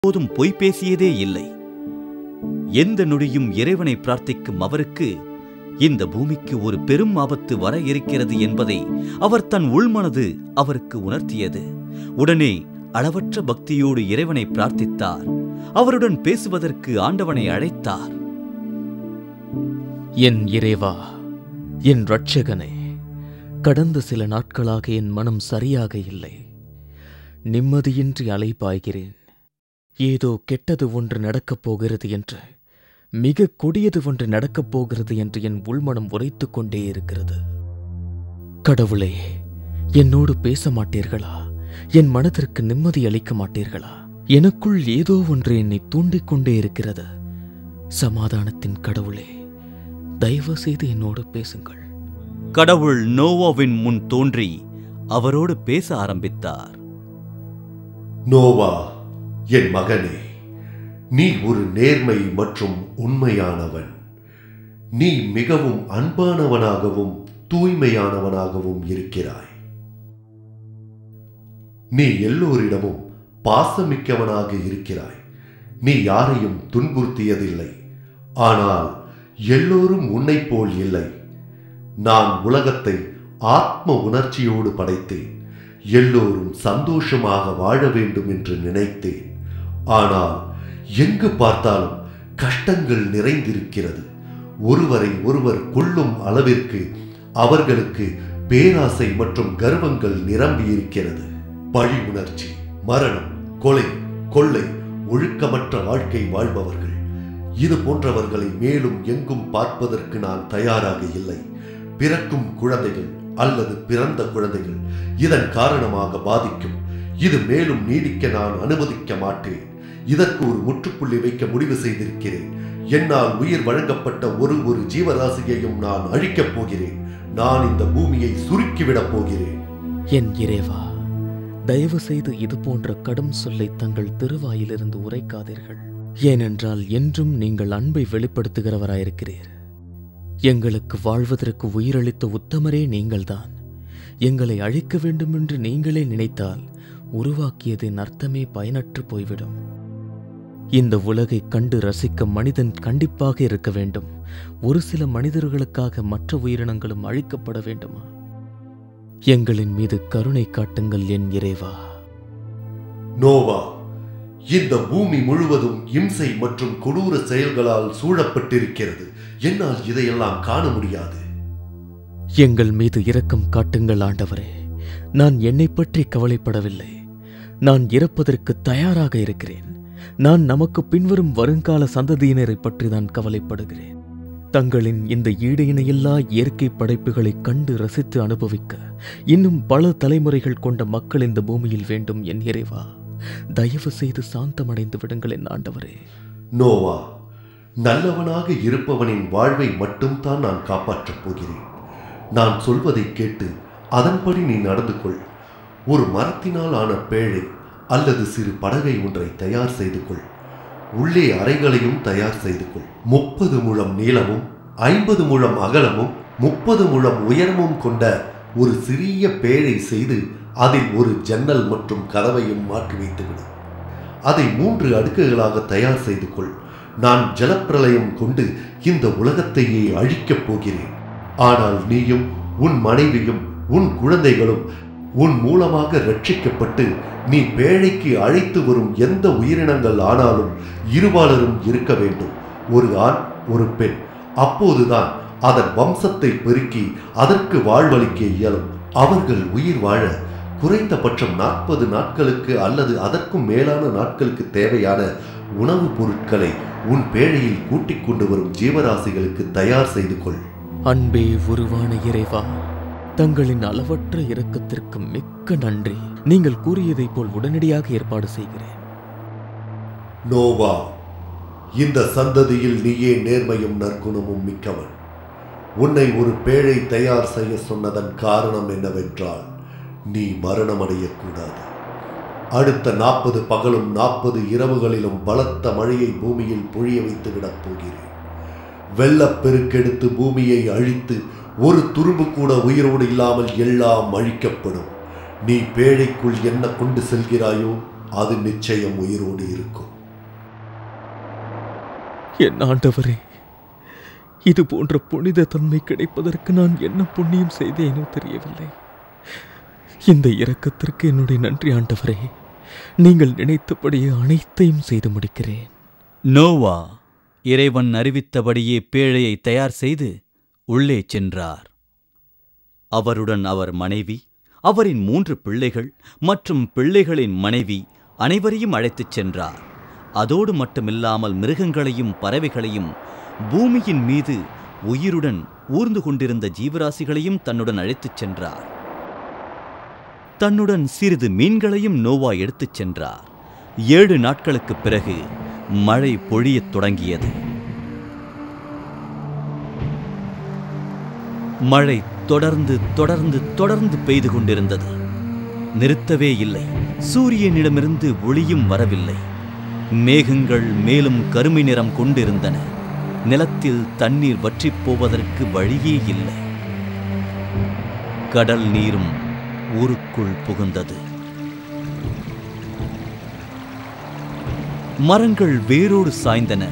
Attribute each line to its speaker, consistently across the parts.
Speaker 1: எப்போதும் பொய் பேசியதே இல்லை. எந்த நொடியும் இறைவனை பிரார்த்திக்கும் அவருக்கு இந்த பூமிக்கு ஒரு பெரும் ஆபத்து வர இருக்கிறது என்பதை அவர் தன் உள்மனது அவருக்கு உணர்த்தியது. உடனே அளவற்ற பக்தியோடு இறைவனை பிரார்த்தித்தார். அவருடன் பேசுவதற்கு ஆண்டவனை அழைத்தார்.
Speaker 2: என் இறைவா, என் இரட்சகனே, கடந்த சில நாட்களாக என் மனம் சரியாக இல்லை. நிம்மதியின்றி அலைபாய்கிறேன். ஏதோ கெட்டது ஒன்று நடக்கப் போகிறது என்று, மிக கொடியது ஒன்று நடக்கப் போகிறது என்று என் உள்மனம் உரைத்துக் கொண்டே இருக்கிறது. கடவுளே, என்னோடு பேச மாட்டீர்களா? என் மனதிற்கு நிம்மதி அளிக்க மாட்டீர்களா? எனக்குள் ஏதோ ஒன்று என்னை தூண்டிக் கொண்டே இருக்கிறது. சமாதானத்தின் கடவுளே, தயவு செய்து என்னோடு பேசுங்கள்.
Speaker 1: கடவுள் நோவாவின் முன் தோன்றி அவரோடு பேச ஆரம்பித்தார்.
Speaker 3: நோவா, என் மகனே, நீ ஒரு நேர்மை மற்றும் உண்மையானவன். நீ மிகவும் அன்பானவனாகவும் தூய்மையானவனாகவும் இருக்கிறாய். நீ எல்லோரிடமும் பாசமிக்கவனாக இருக்கிறாய். நீ யாரையும் துன்புறுத்தியதில்லை. ஆனால் எல்லோரும் உன்னை போல் இல்லை. நான் உலகத்தை ஆத்ம உணர்ச்சியோடு படைத்தேன். எல்லோரும் சந்தோஷமாக வாழ வேண்டும் என்று நினைத்தேன். ஆனால் எங்கு பார்த்தாலும் கஷ்டங்கள் நிறைந்திருக்கிறது. ஒருவரை ஒருவர் கொல்லும் அளவிற்கு அவர்களுக்கு பேராசை மற்றும் கர்வங்கள் நிரம்பியிருக்கிறது. பழி உணர்ச்சி, மரணம், கொலை, கொள்ளை, ஒழுக்கமற்ற வாழ்க்கை வாழ்பவர்கள், இது போன்றவர்களை மேலும் எங்கும் பார்ப்பதற்கு நான் தயாராக இல்லை. பிறக்கும் குழந்தைகள் அல்லது பிறந்த குழந்தைகள் இதன் காரணமாக பாதிக்கும். இது மேலும் நீடிக்க நான் அனுமதிக்க மாட்டேன். இதற்கு ஒரு முற்றுப்புள்ளி வைக்க முடிவு செய்திருக்கிறேன். என்னால் உயிர் வழங்கப்பட்ட ஒரு ஜீவராசியையும் நான் அழிக்கப் போகிறேன். நான் இந்த பூமியை சுருக்கிவிடப் போகிறேன்.
Speaker 2: என் இறைவா, தயவு செய்து இது போன்ற கடும் சொல்லை தங்கள் திருவாயிலிருந்து உரைக்காதீர்கள். ஏனென்றால் என்றும் நீங்கள் அன்பை வெளிப்படுத்துகிறவராயிருக்கிறீர். எங்களுக்கு வாழ்வதற்கு உயிரளித்த உத்தமரே நீங்கள்தான். எங்களை அழிக்க வேண்டும் என்று நீங்களே நினைத்தால் உருவாக்கியதின் அர்த்தமே பயனற்று போய்விடும். இந்த உலகை கண்டு ரசிக்க மனிதன் கண்டிப்பாக இருக்க வேண்டும். ஒரு சில மனிதர்களுக்காக மற்ற உயிரினங்களும் அழிக்கப்பட வேண்டுமா? எங்களின் மீது கருணை காட்டுங்கள் என் இறைவா.
Speaker 3: நோவா, இந்த பூமி முழுவதும் இம்சை மற்றும் கொடூர செயல்களால் சூழப்பட்டிருக்கிறது. என்னால் இதையெல்லாம் காண முடியாது.
Speaker 2: எங்கள் மீது இரக்கம் காட்டுங்கள் ஆண்டவரே. நான் என்னை பற்றி கவலைப்படவில்லை. நான் இறப்பதற்கு தயாராக இருக்கிறேன். நான் நமக்கு பின்வரும் வருங்கால சந்ததியினரை பற்றி தான் கவலைப்படுகிறேன். தங்களின் இந்த ஈடு இணையில்லா இயற்கை படைப்புகளை கண்டு ரசித்து அனுபவிக்க இன்னும் பல தலைமுறைகள் கொண்ட மக்கள் இந்த பூமியில் வேண்டும் என் இறைவா. தயவு செய்து சாந்தமடைந்து விடுங்கள் என் ஆண்டவரே.
Speaker 3: நோவா, நல்லவனாக இருப்பவனின் வாழ்வை மட்டும்தான் நான் காப்பாற்றப் போகிறேன். நான் சொல்வதை கேட்டு அதன்படி நீ நடந்து கொள். ஒரு மரத்தினால் ஆன பேழை அல்லது சிறு படகை ஒன்றை தயார் செய்து கொள். உள்ளே அறைகளையும் தயார் செய்து கொள். 30 முழம் நீளமும் 50 முழம் அகலமும் 30 முழம் உயரமும் கொண்ட ஒரு சிறிய பேழை செய்து அதில் ஒரு ஜன்னல் மற்றும் கதவையும் மாற்றி வைத்துவிடு. அதை 3 அடுக்குகளாக தயார் செய்து கொள். நான் ஜலப்பிரளயம் கொண்டு இந்த உலகத்தையே அழிக்கப் போகிறேன். ஆனால் நீயும் உன் மனைவியும் உன் குழந்தைகளும் உன் மூலமாக ரட்சிக்கப்பட்டு நீ பேழைக்கு அழைத்து வரும் எந்த உயிரினங்கள் ஆனாலும் இருபாலரும் இருக்க வேண்டும். ஒரு ஆண், ஒரு பெண். அப்போதுதான் அதன் வம்சத்தை பெருக்கி அதற்கு வாழ்வளிக்க இயலும். அவர்கள் உயிர் வாழ குறைந்தபட்சம் 40 நாட்களுக்கு அல்லது அதற்கும் மேலான நாட்களுக்கு தேவையான உணவுப் பொருட்களை உன் பேழையில் கூட்டிக் கொண்டு வரும் ஜீவராசிகளுக்கு தயார் செய்து கொள்.
Speaker 2: அன்பே உருவான இறைவா, தங்களின் அளவற்ற இரக்கத்திற்கு மிக்க நன்றி. நீங்கள் கூறியதைப் போல் உடனடியாக ஏற்பாடு செய்கிறேன்.
Speaker 3: நோவா, இந்த சந்ததியில் நீயே நேர்மையும் நற்குணமும் மிக்கவன். உன்னை ஒரு பேழை தயார் செய்ய சொன்னதன் காரணம் என்னவென்றால், நீ மரணமடையக்கூடாது. அடுத்த 40 பகலும் 40 இரவுகளிலும் பலத்த மழையை பூமியில் பொழிய வைத்து விடப் போகிறேன். வெள்ளப்பெருக்கெடுத்து பூமியை அழித்து ஒரு துரும்பு கூட உயிரோடு இல்லாமல் எல்லாம் அழிக்கப்படும். நீ பேழைக்குள் என்ன கொண்டு செல்கிறாயோ அது நிச்சயம் உயிரோடு இருக்கும்.
Speaker 2: என் ஆண்டவரே, இது போன்ற புனித தன்மை கிடைப்பதற்கு நான் என்ன புண்ணியம் செய்தேனோ தெரியவில்லை. இந்த இரக்கத்திற்கு என்னுடைய நன்றி ஆண்டவரே. நீங்கள் நினைத்தபடியே அனைத்தையும் செய்து முடிக்கிறேன்.
Speaker 1: நோவா இறைவன் அறிவித்தபடியே பேழையை தயார் செய்து உள்ளே சென்றார். அவருடன் அவர் மனைவி, அவரின் 3 பிள்ளைகள் மற்றும் பிள்ளைகளின் மனைவி அனைவரையும் அழைத்துச் சென்றார். அதோடு மட்டுமில்லாமல் மிருகங்களையும் பறவைகளையும் பூமியின் மீது உயிருடன் ஊர்ந்து கொண்டிருந்த ஜீவராசிகளையும் தன்னுடன் அழைத்துச் சென்றார். தன்னுடன் சிறிது மீன்களையும் நோவா எடுத்துச் சென்றார். 7 நாட்களுக்குப் பிறகு மழை பொழியத் தொடங்கியது. மழை தொடர்ந்து தொடர்ந்து தொடர்ந்து பெய்து கொண்டிருந்தது. நிறுத்தவே இல்லை. சூரியனிடமிருந்து ஒளியும் வரவில்லை. மேகங்கள் மேலும் கருமை நிறம் கொண்டிருந்தன. நிலத்தில் தண்ணீர் வற்றிப் போவதற்கு வழியே இல்லை. கடல் நீரும் ஊருக்குள் புகுந்தது. மரங்கள் வேரோடு சாய்ந்தன.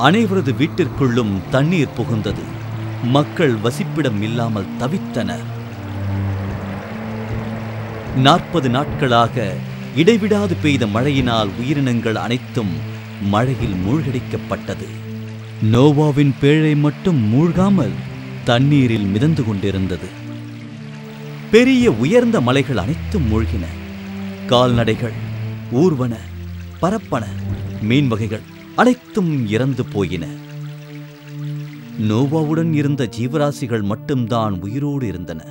Speaker 1: அனைவரது வீட்டிற்குள்ளும் தண்ணீர் புகுந்தது. மக்கள் வசிப்பிடம் இல்லாமல் தவித்தனர். 40 நாட்களாக இடைவிடாது பெய்த மழையினால் உயிரினங்கள் அனைத்தும் மழையில் மூழ்கடிக்கப்பட்டது. நோவாவின் பேழை மட்டும் மூழ்காமல் தண்ணீரில் மிதந்து கொண்டிருந்தது. பெரிய உயர்ந்த மலைகள் அனைத்தும் மூழ்கின. கால்நடைகள் ஊர்வன, பரப்பன. மீன் வகைகள் அனைத்தும் இறந்து போயின. நோவாவுடன் இருந்த ஜீவராசிகள் மட்டும்தான் உயிரோடு இருந்தன.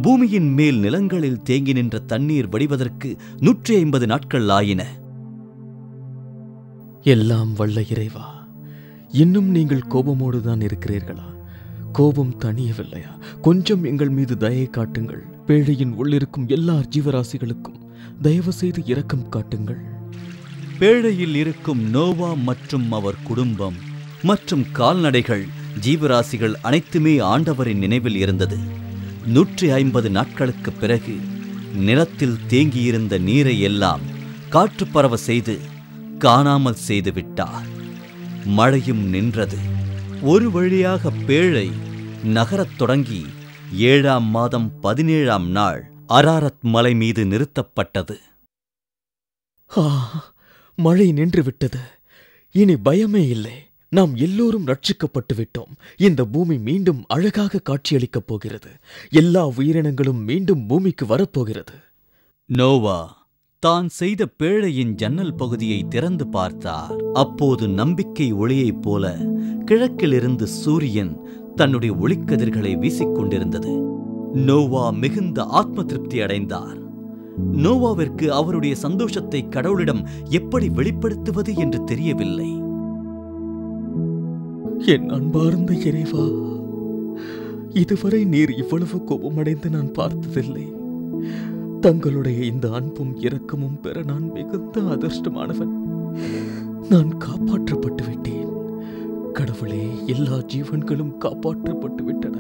Speaker 1: பூமியின் மேல் நிலங்களில் தேங்கி நின்ற தண்ணீர் வடிவதற்கு 150 நாட்கள் ஆயின.
Speaker 2: எல்லாம் வல்ல இறைவா, இன்னும் நீங்கள் கோபமோடுதான் இருக்கிறீர்களா? கோபம் தணியவில்லையா? கொஞ்சம் எங்கள் மீது தயை காட்டுங்கள். பேழையின் உள்ளிருக்கும் எல்லா ஜீவராசிகளுக்கும் தயவு செய்து இரக்கம் காட்டுங்கள்.
Speaker 1: பேழையில் இருக்கும் நோவா மற்றும் அவர் குடும்பம் மற்றும் கால்நடைகள், ஜீவராசிகள் அனைத்துமே ஆண்டவரின் நினைவில் இருந்தது. 150 நாட்களுக்குப் பிறகு நிலத்தில் தேங்கியிருந்த நீரை எல்லாம் காற்று பரவ செய்து காணாமல் செய்து விட்டார். மழையும் நின்றது. ஒரு வழியாக பேழை நகரத் தொடங்கி 7ஆம் மாதம் 17ஆம் நாள் அராரத் மலை மீது நிறுத்தப்பட்டது.
Speaker 2: மழை நின்று விட்டது. இனி பயமே இல்லை. நாம் எல்லோரும் ரட்சிக்கப்பட்டு விட்டோம். இந்த பூமி மீண்டும் அழகாக காட்சியளிக்கப் போகிறது. எல்லா உயிரினங்களும் மீண்டும் பூமிக்கு வரப்போகிறது.
Speaker 1: நோவா தான் செய்த பேழையின் ஜன்னல் பகுதியை திறந்து பார்த்தார். அப்போது நம்பிக்கை ஒளியைப் போல கிழக்கிலிருந்து சூரியன் தன்னுடைய ஒளிக்கதிர்களை வீசிக்கொண்டிருந்தது. நோவா மிகுந்த ஆத்ம திருப்தி அடைந்தார். நோவாவிற்கு அவருடைய சந்தோஷத்தை கடவுளிடம் எப்படி வெளிப்படுத்துவது என்று தெரியவில்லை.
Speaker 2: என் அன்பார்ந்த இறைவா, இதுவரை நீர் இவ்வளவு கோபமடைந்து நான் பார்த்ததில்லை. தங்களுடைய இந்த அன்பும் இரக்கமும் பெற நான் மிகுந்த அதிர்ஷ்டமானவன். நான் காப்பாற்றப்பட்டு விட்டேன். கடவுளே, எல்லா ஜீவன்களும் காப்பாற்றப்பட்டு விட்டன.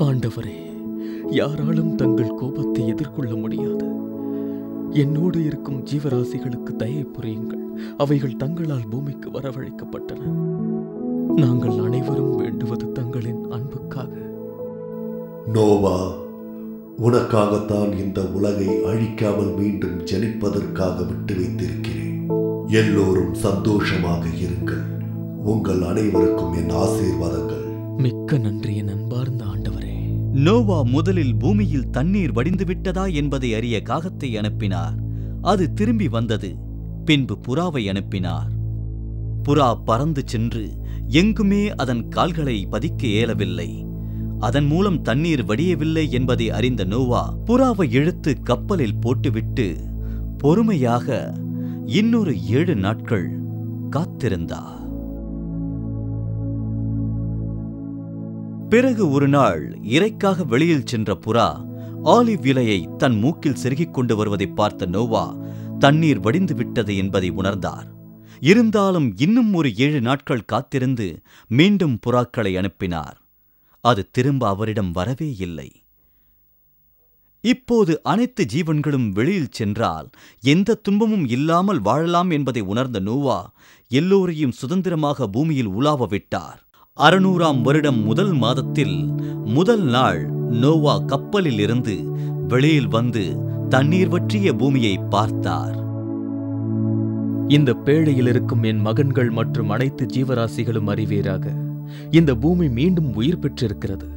Speaker 2: ஆண்டவரே, யாராலும் தங்கள் கோபத்தை எதிர்கொள்ள முடியாது. என்னோடு இருக்கும் ஜீவராசிகளுக்கு தயை புரியுங்கள். அவைகள் தங்களால் பூமிக்கு வரவழைக்கப்பட்டன. நாங்கள் அனைவரும் வேண்டுவது தங்களின் அன்புக்காக.
Speaker 3: நோவா, உனக்காகத்தான் இந்த உலகை அழிக்காமல் மீண்டும் ஜனிப்பதற்காக விட்டு வைத்திருக்கிறேன். எல்லோரும் சந்தோஷமாக இருங்கள். உங்கள் அனைவருக்கும் என் ஆசீர்வாதங்கள்.
Speaker 2: மிக்க நன்றி என் அன்பார்ந்த ஆண்டவரே.
Speaker 1: நோவா முதலில் பூமியில் தண்ணீர் வடிந்து விட்டதா என்பதை அறிய காகத்தை அனுப்பினார். அது திரும்பி வந்தது. பின்பு புறாவை அனுப்பினார். புறா பறந்து சென்று எங்குமே அதன் கால்களை பதிக்க இயலவில்லை. அதன் மூலம் தண்ணீர் வடியவில்லை என்பதை அறிந்த நோவா புறாவை இழுத்து கப்பலில் போட்டுவிட்டு பொறுமையாக இன்னொரு 7 நாட்கள் காத்திருந்தார். பிறகு ஒரு நாள் இரைக்காக வெளியில் சென்ற புறா ஆலிவ் இலையை தன் மூக்கில் செருகிக் கொண்டு வருவதை பார்த்த நோவா தண்ணீர் வடிந்து விட்டது என்பதை உணர்ந்தார். இருந்தாலும் இன்னும் ஒரு 7 நாட்கள் காத்திருந்து மீண்டும் புறாக்களை அனுப்பினார். அது திரும்ப அவரிடம் வரவே இல்லை. இப்போது அனைத்து ஜீவன்களும் வெளியில் சென்றால் எந்த துன்பமும் இல்லாமல் வாழலாம் என்பதை உணர்ந்த நோவா எல்லோரையும் சுதந்திரமாக பூமியில் உலாவ விட்டார். 600ஆம் வருடம் முதல் மாதத்தில் முதல் நாள் நோவா கப்பலில் இருந்து வெளியில் வந்து தண்ணீர் வற்றிய பூமியை பார்த்தார்.
Speaker 2: இந்த பேழையில் இருக்கும் என் மகன்கள் மற்றும் அனைத்து ஜீவராசிகளும் அறிவீராக, இந்த பூமி மீண்டும் உயிர் பெற்றிருக்கிறது.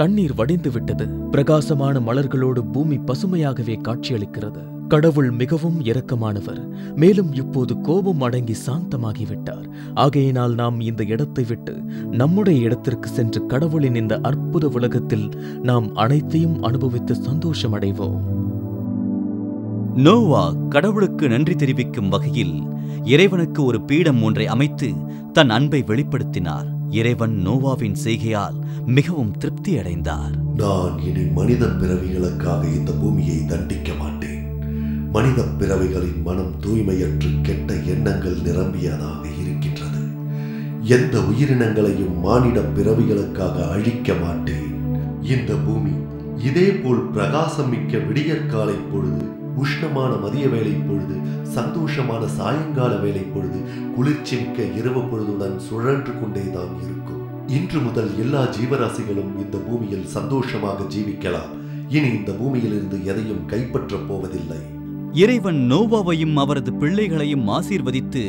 Speaker 2: தண்ணீர் வடிந்து விட்டது. பிரகாசமான மலர்களோடு பூமி பசுமையாகவே காட்சியளிக்கிறது. கடவுள் மிகவும் இரக்கமானவர். மேலும் இப்போது கோபம் அடங்கி சாந்தமாகிவிட்டார். ஆகையினால் நாம் இந்த இடத்தை விட்டு நம்முடைய இடத்திற்கு சென்று கடவுளின் இந்த அற்புத உலகத்தில் நாம் அனைத்தையும் அனுபவித்து சந்தோஷம் அடைவோம்.
Speaker 1: நோவா கடவுளுக்கு நன்றி தெரிவிக்கும் வகையில் இறைவனுக்கு ஒரு பீடம் ஒன்றை அமைத்து தன் அன்பை வெளிப்படுத்தினார். இறைவன் நோவாவின் செய்கையால் மிகவும் திருப்தி அடைந்தார்.
Speaker 3: நான் இனி மனித பிறவிகளுக்காக இந்த பூமியை தண்டிக்க மாட்டேன். மனித பிறவிகளின் மனம் தூய்மையற்று கெட்ட எண்ணங்கள் நிரம்பியதாக இருக்கின்றது. எந்த உயிரினங்களையும் மானிட பிறவிகளுக்காக அழிக்க மாட்டேன். இந்த பூமி இதேபோல் பிரகாசம் மிக்க விடியற்காலை பொழுது, உஷ்ணமான மதிய வேலை பொழுது, சந்தோஷமான சாயங்கால வேலை பொழுது, குளிர்ச்சி மிக்க இரவு பொழுதுடன் சுழன்று கொண்டேதான் இருக்கும். இன்று முதல் எல்லா ஜீவராசிகளும் இந்த பூமியில் சந்தோஷமாக ஜீவிக்கலாம். இனி இந்த பூமியிலிருந்து எதையும் கைப்பற்றப் போவதில்லை.
Speaker 1: இறைவன் நோவாவையும் அவரது பிள்ளைகளையும் ஆசீர்வதித்து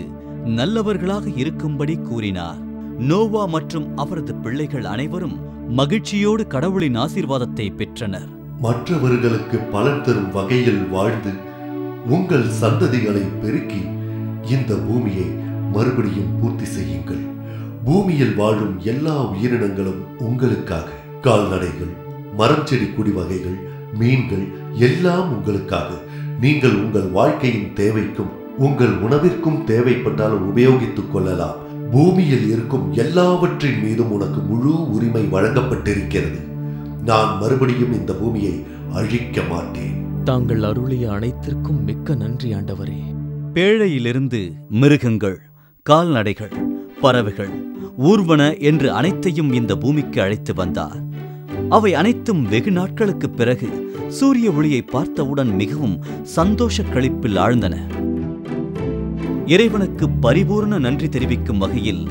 Speaker 1: நல்லவர்களாக இருக்கும்படி கூறினார். நோவா மற்றும் அவரது பிள்ளைகள் அனைவரும் மகிழ்ச்சியோடு கடவுளின் ஆசீர்வாதத்தை பெற்றனர்.
Speaker 3: மற்றவர்களுக்கு பலன் தரும் வகையில் வாழ்ந்து உங்கள் சந்ததிகளை பெருக்கி இந்த பூமியை மறுபடியும் பூர்த்தி செய்யுங்கள். பூமியில் வாழும் எல்லா உயிரினங்களும் உங்களுக்காக. கால்நடைகள், மரம் செடி கொடி வகைகள், மீன்கள் எல்லாம் உங்களுக்காக. நீங்கள் உங்கள் வாழ்க்கையின் தேவைக்கும் உங்கள் உணவிற்கும் தேவைப்பட்டால் உபயோகித்துக் கொள்ளலாம். பூமியில் இருக்கும் எல்லாவற்றின் மீதும் உனக்கு முழு உரிமை வழங்கப்பட்டிருக்கிறது. நான் மறுபடியும் இந்த பூமியை அழிக்க மாட்டேன்.
Speaker 2: தாங்கள் அருளிய அனைத்திற்கும் மிக்க நன்றி ஆண்டவரே.
Speaker 1: பேழையிலிருந்து மிருகங்கள், கால்நடைகள், பறவைகள், ஊர்வன என்று அனைத்தையும் இந்த பூமிக்கு அழைத்து வந்தார். அவை அனைத்தும் வெகு நாட்களுக்குப் பிறகு சூரிய ஒளியை பார்த்தவுடன் மிகவும் சந்தோஷ களிப்பில் ஆழ்ந்தன. இறைவனுக்கு பரிபூர்ண நன்றி தெரிவிக்கும் வகையில்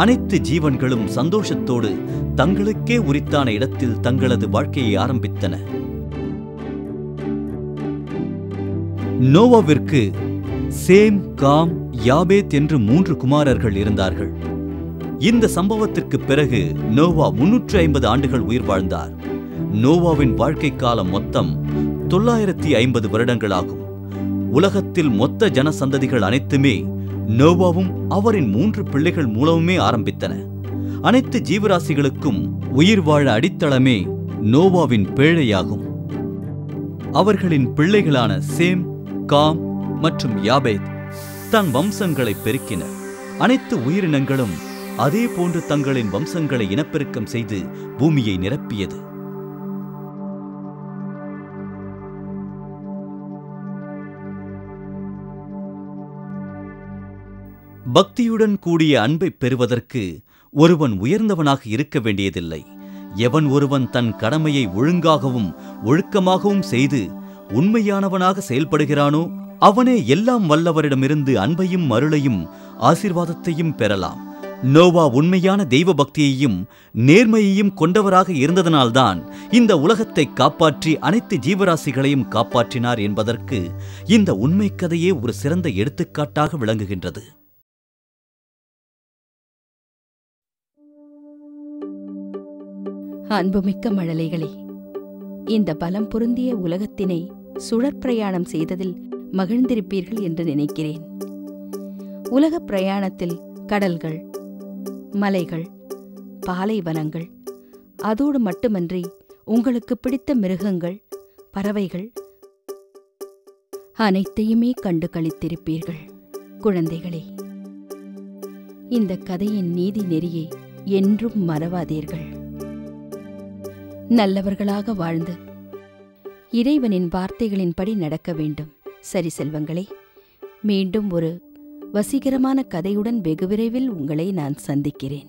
Speaker 1: அனைத்து ஜீவன்களும் சந்தோஷத்தோடு தங்களுக்கே உரித்தான இடத்தில் தங்களது வாழ்க்கையை ஆரம்பித்தன. நோவாவிற்கு சேம், காம், யாபேத் என்று 3 குமாரர்கள் இருந்தார்கள். இந்த சம்பவத்திற்கு பிறகு நோவா 350 ஆண்டுகள் உயிர் வாழ்ந்தார். நோவாவின் வாழ்க்கை காலம் மொத்தம் 950 வருடங்களாகும். உலகத்தில் மொத்த ஜனசந்ததிகள் அனைத்துமே நோவாவும் அவரின் 3 பிள்ளைகள் மூலமுமே ஆரம்பித்தன. அனைத்து ஜீவராசிகளுக்கும் உயிர் வாழ அடித்தளமே நோவாவின் பேழையாகும். அவர்களின் பிள்ளைகளான சேம், காம் மற்றும் யாபேத் தன் வம்சங்களை பெருக்கினர். அனைத்து உயிரினங்களும் அதே போன்று தங்களின் வம்சங்களை இனப்பெருக்கம் செய்து பூமியை நிரப்பியது. பக்தியுடன் கூடிய அன்பை பெறுவதற்கு ஒருவன் உயர்ந்தவனாக இருக்க வேண்டியதில்லை. எவன் ஒருவன் தன் கடமையை ஒழுங்காகவும் ஒழுக்கமாகவும் செய்து உண்மையானவனாக செயல்படுகிறானோ அவனே எல்லாம் வல்லவரிடமிருந்து அன்பையும் அருளையும் ஆசீர்வாதத்தையும் பெறலாம். நோவா உண்மையான தெய்வ பக்தியையும் நேர்மையையும் கொண்டவராக இருந்ததனால்தான் இந்த உலகத்தை காப்பாற்றி அனைத்து ஜீவராசிகளையும் காப்பாற்றினார் என்பதற்கு இந்த உண்மை கதையே ஒரு சிறந்த எடுத்துக்காட்டாக விளங்குகின்றது.
Speaker 4: அன்புமிக்க மழலைகளே, இந்த பலம் பொருந்திய உலகத்தினை சுழற்பிரயாணம் செய்ததில் மகிழ்ந்திருப்பீர்கள் என்று நினைக்கிறேன். உலகப் பிரயாணத்தில் கடல்கள், மலைகள், பாலைவனங்கள், அதோடு மட்டுமன்றி உங்களுக்கு பிடித்த மிருகங்கள், பறவைகள் அனைத்தையுமே கண்டு களித்திருப்பீர்கள். குழந்தைகளே, இந்த கதையின் நீதி நெறியை என்றும் மறவாதீர்கள். நல்லவர்களாக வாழ்ந்து இறைவனின் வார்த்தைகளின்படி நடக்க வேண்டும். சரி செல்வங்களே, மீண்டும் ஒரு வசீகரமான கதையுடன் வெகு விரைவில் உங்களை நான் சந்திக்கிறேன்.